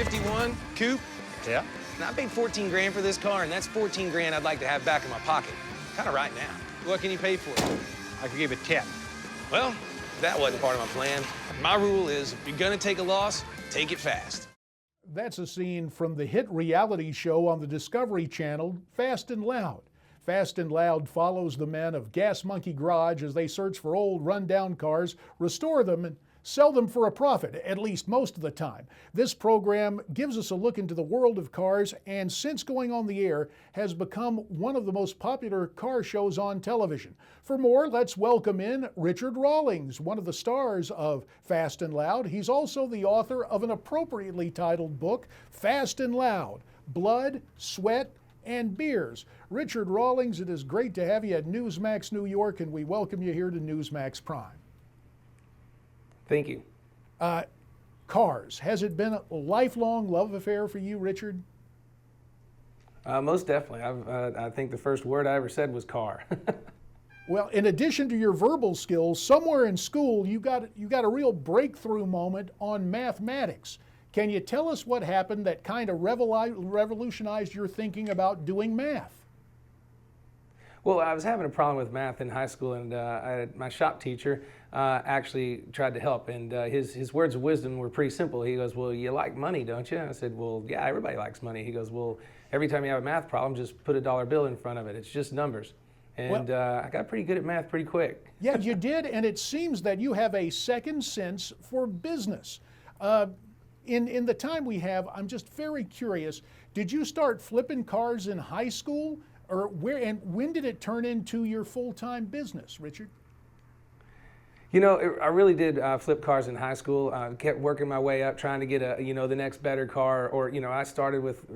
51 coupe. Yeah. And I paid 14 grand for this car, and that's 14 grand I'd like to have back in my pocket. Kind of right now. What can you pay for it? I could give it 10. Well, that wasn't part of my plan. My rule is, if you're gonna take a loss, take it fast. That's a scene from the hit reality show on the Discovery Channel, Fast and Loud. Fast and Loud follows the men of Gas Monkey Garage as they search for old rundown cars, restore them, and sell them for a profit, at least most of the time. This program gives us a look into the world of cars, and since going on the air, has become one of the most popular car shows on television. For more, let's welcome in Richard Rawlings, one of the stars of Fast and Loud. He's also the author of an appropriately titled book, Fast and Loud: Blood, Sweat, and Beers. Richard Rawlings, it is great to have you at Newsmax New York, and we welcome you here to Newsmax Prime. Thank you. Cars, has it been a lifelong love affair for you, Richard? Most definitely. I think the first word I ever said was car. Well, in addition to your verbal skills, somewhere in school you got a real breakthrough moment on mathematics. Can you tell us what happened that kind of revolutionized your thinking about doing math? Well, I was having a problem with math in high school, and my shop teacher actually tried to help, and his words of wisdom were pretty simple. He goes, "Well, you like money, don't you?" I said, "Well, yeah, everybody likes money." He goes, "Well, every time you have a math problem, just put a dollar bill in front of it. It's just numbers." And I got pretty good at math pretty quick. Yeah, you did, and it seems that you have a second sense for business. In the time we have, I'm just very curious, did you start flipping cars in high school? Or when did it turn into your full-time business, Richard? You know, I really did flip cars in high school. Kept working my way up, trying to get the next better car. Or, I started with,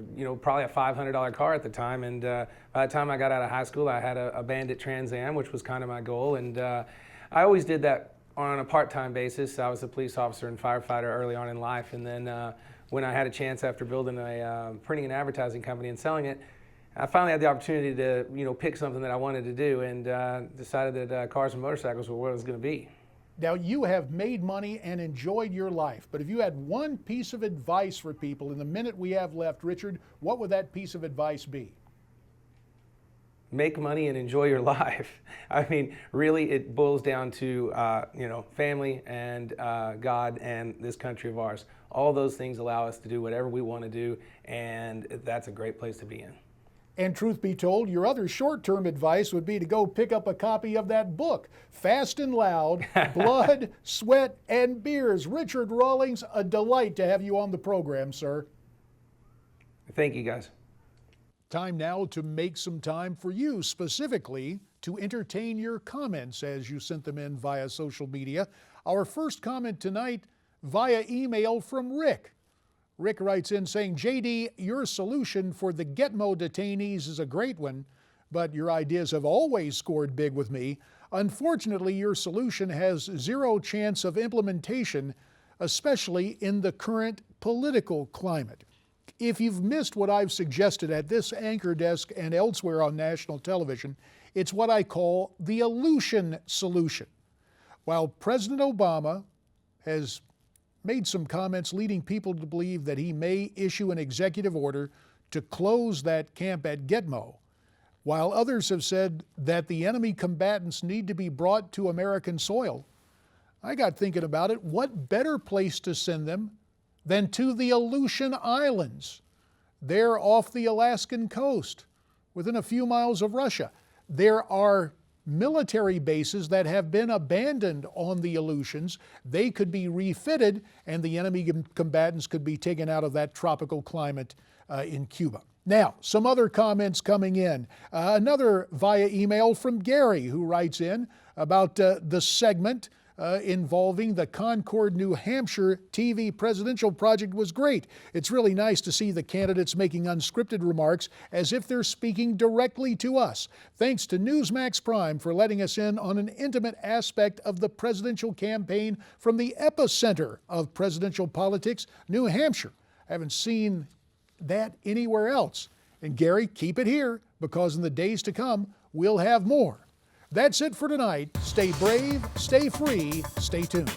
probably a $500 car at the time. And by the time I got out of high school, I had a Bandit Trans Am, which was kind of my goal. And I always did that on a part-time basis. I was a police officer and firefighter early on in life. And then when I had a chance after building a printing and advertising company and selling it, I finally had the opportunity to, pick something that I wanted to do, and decided that cars and motorcycles were what it was going to be. Now, you have made money and enjoyed your life, but if you had one piece of advice for people in the minute we have left, Richard, what would that piece of advice be? Make money and enjoy your life. I mean, really, it boils down to, family and God and this country of ours. All those things allow us to do whatever we want to do, and that's a great place to be in. And truth be told, your other short-term advice would be to go pick up a copy of that book, Fast and Loud: Blood, Sweat, and Beers. Richard Rawlings, a delight to have you on the program, sir. Thank you, guys. Time now to make some time for you, specifically to entertain your comments as you sent them in via social media. Our first comment tonight via email from Rick. Rick writes in saying, "JD, your solution for the Gitmo detainees is a great one, but your ideas have always scored big with me. Unfortunately, your solution has zero chance of implementation, especially in the current political climate. If you've missed what I've suggested at this anchor desk and elsewhere on national television, it's what I call the Aleutian solution. While President Obama has made some comments leading people to believe that he may issue an executive order to close that camp at Gitmo, while others have said that the enemy combatants need to be brought to American soil, I got thinking about it. What better place to send them than to the Aleutian Islands? They're off the Alaskan coast, within a few miles of Russia. There are military bases that have been abandoned on the Aleutians. They could be refitted, and the enemy combatants could be taken out of that tropical climate in Cuba." Now, some other comments coming in. Another via email from Gary, who writes in about the segment involving the Concord, New Hampshire TV presidential project was great. It's really nice to see the candidates making unscripted remarks as if they're speaking directly to us. Thanks to Newsmax Prime for letting us in on an intimate aspect of the presidential campaign from the epicenter of presidential politics, New Hampshire. I haven't seen that anywhere else. And Gary, keep it here, because in the days to come, we'll have more. That's it for tonight. Stay brave, stay free, stay tuned.